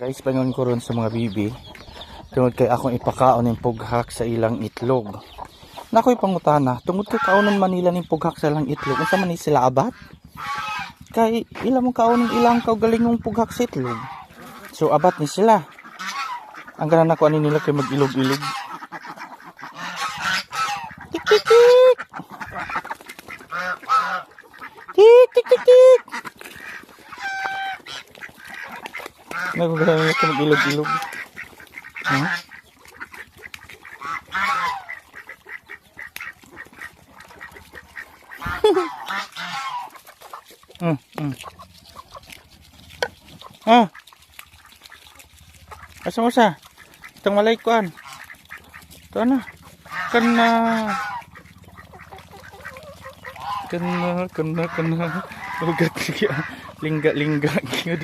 Guys, pangon ko ron sa mga bibi. Tungod kay akong ipakaon ng pughak sa ilang itlog. Nakoy pangutana, tungod kay kaonon Manila ning pughak sa ilang itlog. Unsa man ni sila abat? Kay ilang mo kaon ng ilang kaugalingong pughak sa itlog. So abat ni sila. Ang ganan ako ani nila kay mag-ilog-ilog. Tik tik tik. Tik tik tik tik. Nagugana nila kay mag-ilog-ilog. Hmm? Ah. Asa mo sa? Itong malay kuan. Ito na. Kana. Ugat lingga. Gyud.